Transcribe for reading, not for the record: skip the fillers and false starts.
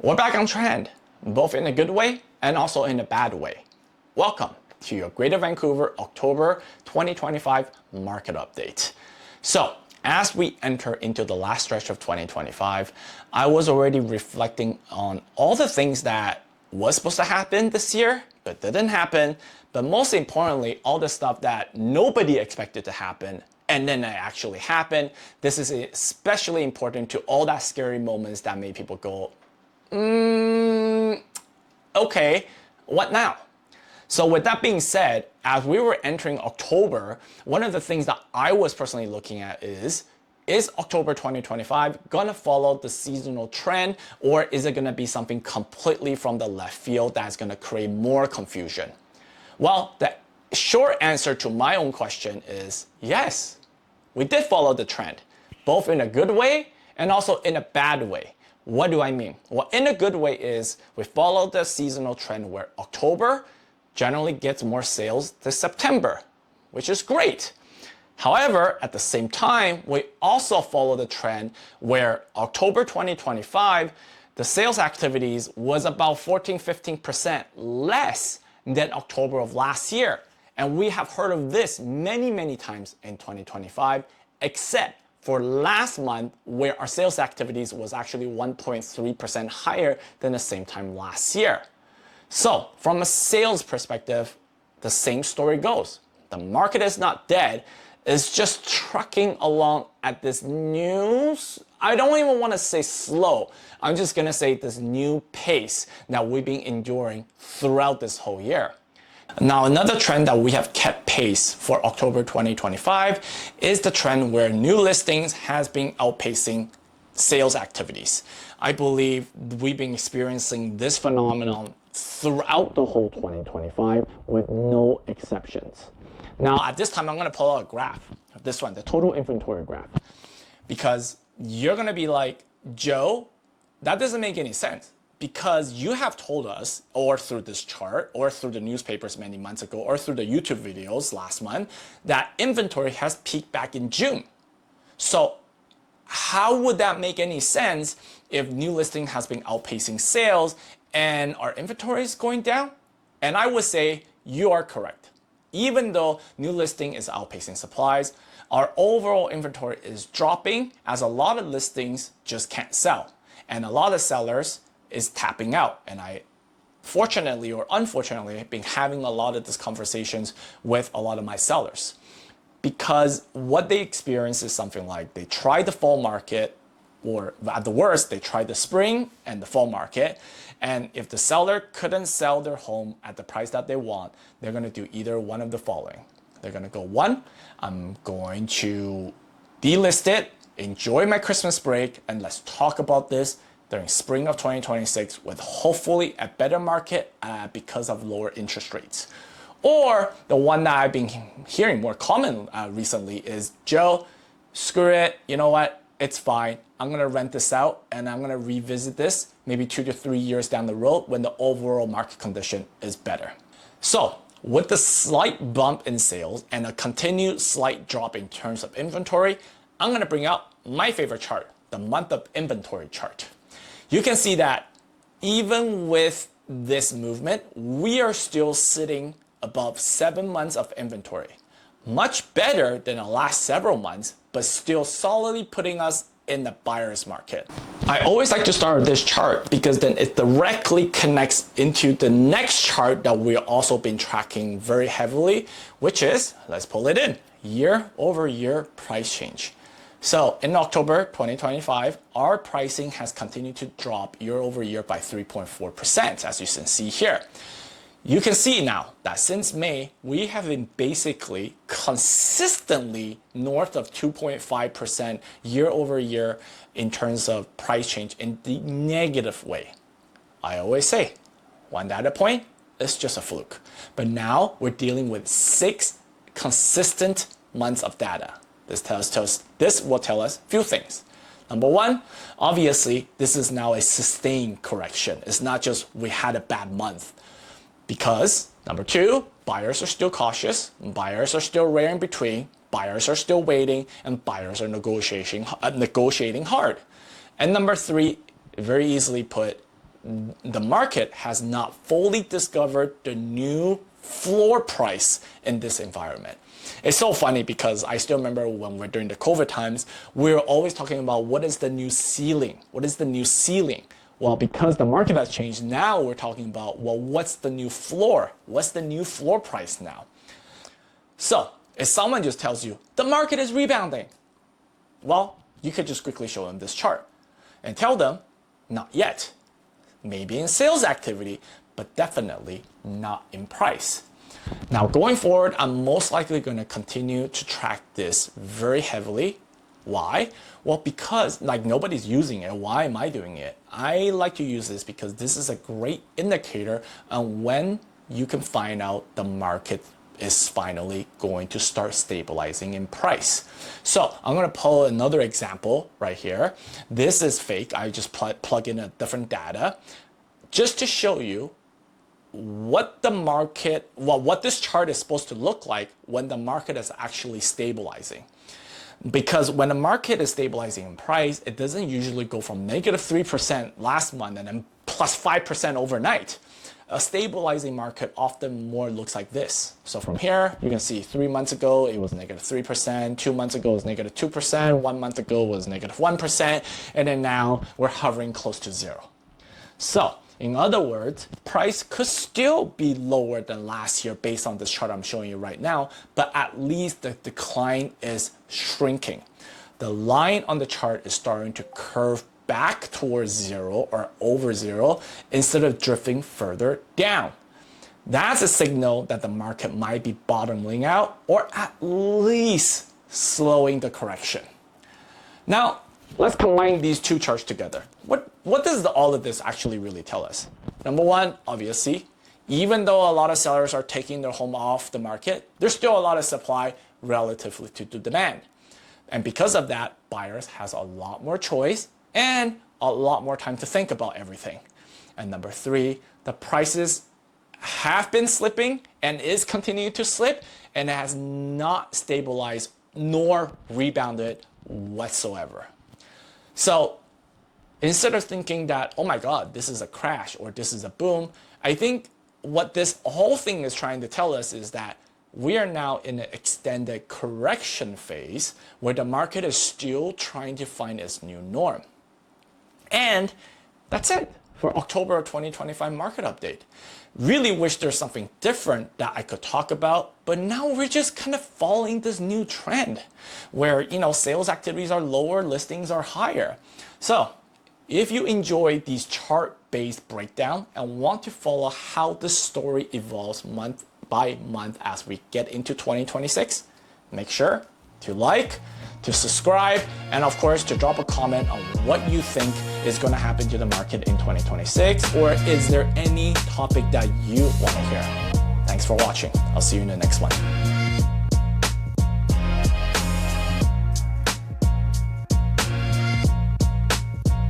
We're back on trend, both in a good way and also in a bad way. Welcome to your Greater Vancouver October 2025 market update. So, as we enter into the last stretch of 2025, I was already reflecting on all the things that was supposed to happen this year, but didn't happen. But most importantly, all the stuff that nobody expected to happen, and then it actually happened. This is especially important to all that scary moments that made people go, okay, what now? So with that being said, as we were entering October, one of the things that I was personally looking at is October 2025 gonna follow the seasonal trend, or is it gonna be something completely from the left field that's gonna create more confusion? Well, the short answer to my own question is yes, we did follow the trend, both in a good way and also in a bad way. What do I mean? Well, in a good way is we followed the seasonal trend where October generally gets more sales than September, which is great. However, at the same time, we also follow the trend where October 2025, the sales activities was about 14-15% less than October of last year. And we have heard of this many, many times in 2025, except for last month, where our sales activities was actually 1.3% higher than the same time last year. So from a sales perspective, the same story goes. The market is not dead. It's just trucking along at this new, I don't even want to say slow. I'm just going to say this new pace that we've been enduring throughout this whole year. Now, another trend that we have kept pace for October 2025 is the trend where new listings has been outpacing sales activities. I believe we've been experiencing this phenomenon throughout the whole 2025 with no exceptions. Now, at this time, I'm going to pull out a graph, this one, the total inventory graph, because you're going to be like, Joe, that doesn't make any sense. Because you have told us, or through this chart, or through the newspapers many months ago, or through the YouTube videos last month, that inventory has peaked back in June. So how would that make any sense if new listing has been outpacing sales and our inventory is going down? And I would say you are correct. Even though new listing is outpacing supplies, our overall inventory is dropping as a lot of listings just can't sell. And a lot of sellers is tapping out. And I, fortunately or unfortunately, have been having a lot of these conversations with a lot of my sellers. Because what they experience is something like they try the fall market, or at the worst, they try the spring and the fall market. And if the seller couldn't sell their home at the price that they want, they're going to do either one of the following. They're going to go, one, I'm going to delist it, enjoy my Christmas break, and let's talk about this during spring of 2026 with hopefully a better market because of lower interest rates. Or the one that I've been hearing more common recently is, Joe, screw it, you know what, it's fine. I'm gonna rent this out and I'm gonna revisit this maybe 2 to 3 years down the road when the overall market condition is better. So with the slight bump in sales and a continued slight drop in terms of inventory, I'm gonna bring out my favorite chart, the month of inventory chart. You can see that even with this movement, we are still sitting above 7 months of inventory. Much better than the last several months, but still solidly putting us in the buyer's market. I always like to start with this chart because then it directly connects into the next chart that we've also been tracking very heavily, which is, let's pull it in, year-over-year price change. So in October 2025, our pricing has continued to drop year over year by 3.4%, as you can see here. You can see now that since May, we have been basically consistently north of 2.5% year over year in terms of price change in the negative way. I always say, one data point is just a fluke. But now we're dealing with 6 consistent months of data. This will tell us a few things. Number one, obviously, this is now a sustained correction. It's not just we had a bad month. Because, number two, buyers are still cautious, buyers are still rare in between, buyers are still waiting, and buyers are negotiating hard. And number three, very easily put, the market has not fully discovered the new floor price in this environment. It's so funny because I still remember when we're during the COVID times, we were always talking about what is the new ceiling? What is the new ceiling? Well, because the market has changed, now we're talking about, well, what's the new floor? What's the new floor price now? So if someone just tells you the market is rebounding, well, you could just quickly show them this chart and tell them, not yet. Maybe in sales activity, but definitely not in price. Now, going forward, I'm most likely going to continue to track this very heavily. Why? Well, because like nobody's using it. Why am I doing it? I like to use this because this is a great indicator on when you can find out the market is finally going to start stabilizing in price. So I'm going to pull another example right here. This is fake. I just plug in a different data just to show you what the market, well, what this chart is supposed to look like when the market is actually stabilizing. Because when the market is stabilizing in price, it doesn't usually go from -3% last month and then plus 5% overnight. A stabilizing market often more looks like this. So from here, you can see 3 months ago, it was -3%, 2 months ago, it was -2%, 1 month ago was -1%, and then now we're hovering close to zero. So in other words, price could still be lower than last year based on this chart I'm showing you right now, but at least the decline is shrinking. The line on the chart is starting to curve back towards zero or over zero instead of drifting further down. That's a signal that the market might be bottoming out or at least slowing the correction. Now, let's combine these two charts together. What does all of this actually really tell us? Number one, obviously, even though a lot of sellers are taking their home off the market, there's still a lot of supply relatively to the demand. And because of that, buyers has a lot more choice and a lot more time to think about everything. And number three, the prices have been slipping and is continuing to slip and has not stabilized nor rebounded whatsoever. So instead of thinking that, oh my God, this is a crash or this is a boom, I think what this whole thing is trying to tell us is that we are now in an extended correction phase where the market is still trying to find its new norm. And that's it for October 2025 market update. Really wish there's something different that I could talk about, but now we're just kind of following this new trend where, sales activities are lower, listings are higher. So if you enjoy these chart-based breakdown and want to follow how the story evolves month by month as we get into 2026, make sure to like, to subscribe, and of course to drop a comment on what you think is going to happen to the market in 2026, or is there any topic that you want to hear? Thanks for watching. I'll see you in the next one.